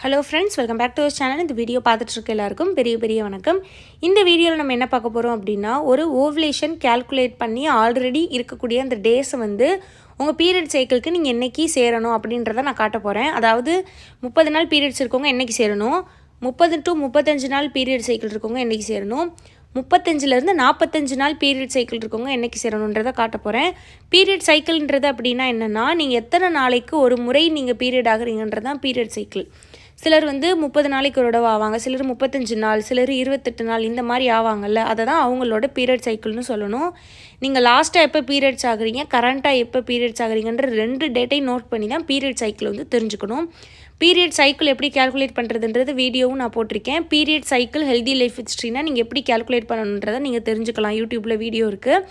Hello friends, welcome back to our channel. இந்த video பார்த்துட்டு இருக்க எல்லாருக்கும் பெரிய வணக்கம். இந்த வீடியோவில் நம்ம என்ன பார்க்க போகிறோம் அப்படின்னா, ஒரு ஓவலேஷன் கேல்குலேட் பண்ணி ஆல்ரெடி இருக்கக்கூடிய அந்த டேஸை உங்கள் பீரியட் சைக்கிளுக்கு நீங்கள் என்றைக்கு சேரணும் அப்படின்றத நான் காட்ட போகிறேன். அதாவது 30 நாள் பீரியட்ஸ் இருக்கவங்க என்றைக்கு சேரணும், 30 to 35 நாள் பீரியட் சைக்கிள் இருக்கவங்க என்றைக்கு சேரணும், 35லேருந்து 45 நாள் பீரியட் சைக்கிள் இருக்கவங்க என்றைக்கு சேரணுன்றதை காட்ட போகிறேன். பீரியட் சைக்கிள்ன்றது அப்படின்னா என்னென்னா, நீங்கள் எத்தனை நாளைக்கு ஒரு முறை நீங்கள் பீரியட் ஆகுறீங்கன்றது தான் பீரியட் சைக்கிள். சிலர் 30 நாளைக்கு ஒரு தடவை ஆவாங்க, சிலர் 35 நாள், சிலர் 28 நாள், இந்த மாதிரி ஆவாங்கல்ல. அதை தான் அவங்களோட பீரியட் சைக்கிள்னு சொல்லணும். நீங்கள் லாஸ்ட்டாக எப்போ பீரியட்ஸ் ஆகுறீங்க, கரண்ட்டாக எப்போ பீரியட்ஸ் ஆகுறீங்கன்ற 2 டேட்டையும் நோட் பண்ணி தான் பீரியட் சைக்கிள் தெரிஞ்சுக்கணும். பீரியட் சைக்கிள் எப்படி கேல்குலேட் பண்ணுறதுன்றது வீடியோவும் நான் போட்டிருக்கேன். பீரியட் சைக்கிள் ஹெல்தி லைஃப் ஹிஸ்ட்ரினா நீங்கள் எப்படி கேல்குலேட் பண்ணணுன்றதை நீங்கள் தெரிஞ்சுக்கலாம். யூடியூப்பில் வீடியோ இருக்குது.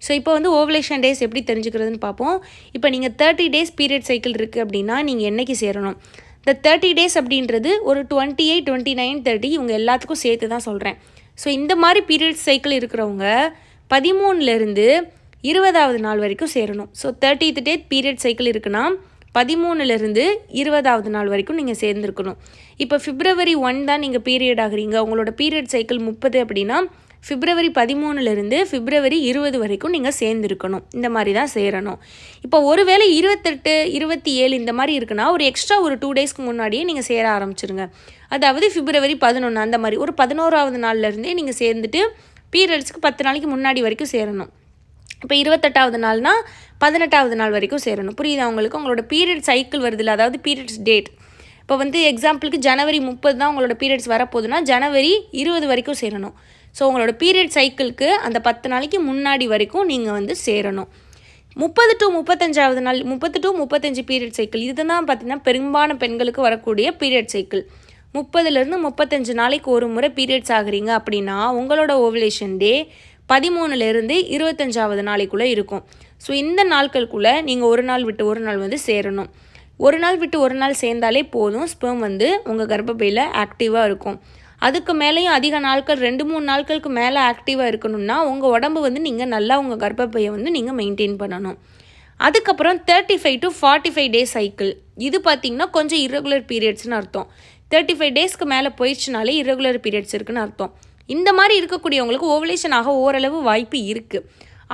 ஸோ இப்போ ஓவலேஷன் டேஸ் எப்படி தெரிஞ்சுக்கிறதுன்னு பார்ப்போம். இப்போ நீங்கள் 30 டேஸ் பீரியட் சைக்கிள் இருக்குது அப்படின்னா நீங்கள் என்றைக்கு சேரணும். இந்த 30 டேஸ் அப்படின்றது ஒரு 28, 29, 30 இவங்க எல்லாத்துக்கும் சேர்த்து தான் சொல்கிறேன். ஸோ இந்த மாதிரி பீரியட் சைக்கிள் இருக்கிறவங்க 13லேருந்து 20வது நாள் வரைக்கும் சேரணும். ஸோ 30th டே பீரியட் சைக்கிள் இருக்குன்னா 13லேருந்து 20வது நாள் வரைக்கும் நீங்கள் சேர்ந்துருக்கணும். இப்போ February 1 தான் நீங்கள் பீரியட் ஆகுறீங்க, உங்களோட பீரியட் சைக்கிள் 30 அப்படின்னா February 13லேருந்து February 20 வரைக்கும் நீங்கள் சேர்ந்துருக்கணும். இந்த மாதிரி தான் சேரணும். இப்போ ஒருவேளை 28, 27 இந்த மாதிரி இருக்குன்னா ஒரு எக்ஸ்ட்ரா ஒரு 2 டேஸ்க்கு முன்னாடியே நீங்கள் சேர ஆரம்பிச்சிருங்க. அதாவது February 11 அந்த மாதிரி ஒரு 11வது நாள்லேருந்தே நீங்கள் சேர்ந்துட்டு பீரியட்ஸ்க்கு 10 நாளைக்கு முன்னாடி வரைக்கும் சேரணும். இப்போ 28வது நாள்னா 18வது நாள் வரைக்கும் சேரணும். புரியுதா உங்களுக்கு? உங்களோட பீரியட் சைக்கிள் வருதில்ல, அதாவது பீரியட்ஸ் டேட். இப்போ எக்ஸாம்பிளுக்கு January 30 தான் உங்களோட பீரியட்ஸ் வரப்போகுதுன்னா January 20 வரைக்கும் சேரணும். ஸோ உங்களோட பீரியட் சைக்கிளுக்கு அந்த 10 நாளைக்கு முன்னாடி வரைக்கும் நீங்கள் சேரணும். 30 to 35வது நாள், 30 to 35 பீரியட் சைக்கிள் இதுதான் பார்த்திங்கன்னா பெரும்பாலான பெண்களுக்கு வரக்கூடிய பீரியட் சைக்கிள். 30லேருந்து 35 நாளைக்கு ஒரு முறை பீரியட்ஸ் ஆகுறீங்க அப்படின்னா உங்களோட ஓவலேஷன் டே 13லேருந்து 25வது நாளைக்குள்ளே இருக்கும். ஸோ இந்த நாட்களுக்குள்ளே நீங்கள் ஒரு நாள் விட்டு ஒரு நாள் சேரணும். ஒரு நாள் விட்டு ஒரு நாள் சேர்ந்தாலே போதும், ஸ்பெர்ம் உங்கள் கர்ப்பப்பையில் ஆக்டிவாக இருக்கும். அதுக்கு மேலேயும் அதிக நாட்கள் 2-3 நாட்களுக்கு மேலே ஆக்டிவாக இருக்கணும்னா உங்கள் உடம்பு நீங்கள் நல்லா உங்கள் கர்ப்பப்பையை நீங்கள் மெயின்டைன் பண்ணணும். அதுக்கப்புறம் 35 to 45 டே சைக்கிள். இது பார்த்திங்கன்னா கொஞ்சம் இரகுலர் பீரியட்ஸ்னு அர்த்தம். 35 டேஸ்க்கு மேலே போயிடுச்சுனாலே இரகுலர் பீரியட்ஸ் இருக்குன்னு அர்த்தம். இந்த மாதிரி இருக்கக்கூடியவங்களுக்கு ஓவலேஷன் ஆக ஓரளவு வாய்ப்பு இருக்குது.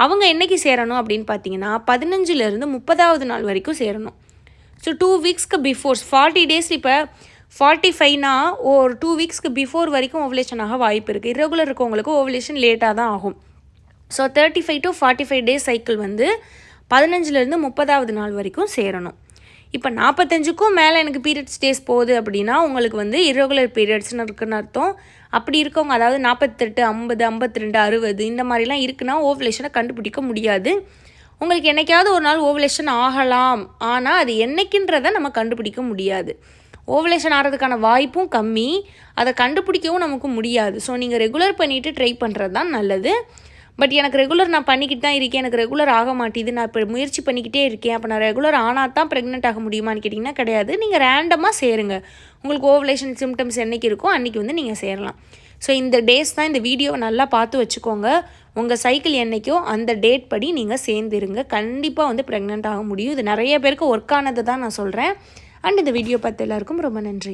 அவங்க என்றைக்கு சேரணும் அப்படின்னு பார்த்தீங்கன்னா 15லேருந்து 30வது நாள் வரைக்கும் சேரணும். ஸோ 2 வீக்ஸ்க்கு பிஃபோர் 40 டேஸ், இப்போ 45னா ஒரு 2 வீக்ஸ்க்கு பிஃபோர் வரைக்கும் ஓவலேஷன் ஆக வாய்ப்பு இருக்குது. இரகுலர் இருக்கவங்களுக்கு ஓவலேஷன் லேட்டாக தான் ஆகும். ஸோ 35 to 45 டேஸ் சைக்கிள் 15லேருந்து 30வது நாள் வரைக்கும் சேரணும். இப்போ 45க்கும் மேலே எனக்கு பீரியட்ஸ் டேஸ் போகுது அப்படின்னா உங்களுக்கு இரகுலர் பீரியட்ஸ்னு இருக்குன்னு அர்த்தம். அப்படி இருக்கவங்க, அதாவது 48, 50, 52, 60 இந்த மாதிரிலாம் இருக்குன்னா ஓவலேஷனை கண்டுபிடிக்க முடியாது. உங்களுக்கு என்றைக்காவது ஒரு நாள் ஓவலேஷன் ஆகலாம், ஆனால் அது என்றைக்குன்றதை நம்ம கண்டுபிடிக்க முடியாது. ஓவலேஷன் ஆகிறதுக்கான வாய்ப்பும் கம்மி, அதை கண்டுபிடிக்கவும் நமக்கு முடியாது. ஸோ நீங்கள் ரெகுலர் பண்ணிவிட்டு ட்ரை பண்ணுறது தான் நல்லது. பட் எனக்கு ரெகுலர் நான் பண்ணிக்கிட்டு தான் இருக்கேன், எனக்கு ரெகுலர் ஆக மாட்டேது, நான் இப்போ முயற்சி பண்ணிக்கிட்டே இருக்கேன், அப்போ நான் ரெகுலர் ஆனால் தான் ப்ரெக்னென்ட் ஆக முடியுமான்னு கேட்டிங்கன்னா கிடையாது. நீங்கள் ரேண்டமாக சேருங்க. உங்களுக்கு ஓவலேஷன் சிம்டம்ஸ் என்றைக்கு இருக்கோ அன்றைக்கி நீங்கள் சேரலாம். ஸோ இந்த டேஸ் தான், இந்த வீடியோவை நல்லா பார்த்து வச்சுக்கோங்க. உங்கள் சைக்கிள் என்றைக்கோ அந்த டேட் படி நீங்கள் சேர்ந்துருங்க. கண்டிப்பாக ப்ரெக்னென்ட் ஆக முடியும். இது நிறைய பேருக்கு ஒர்க் ஆனது தான் நான் சொல்கிறேன். அண்ட் இந்த வீடியோ பார்த்து எல்லாருக்கும் ரொம்ப நன்றி.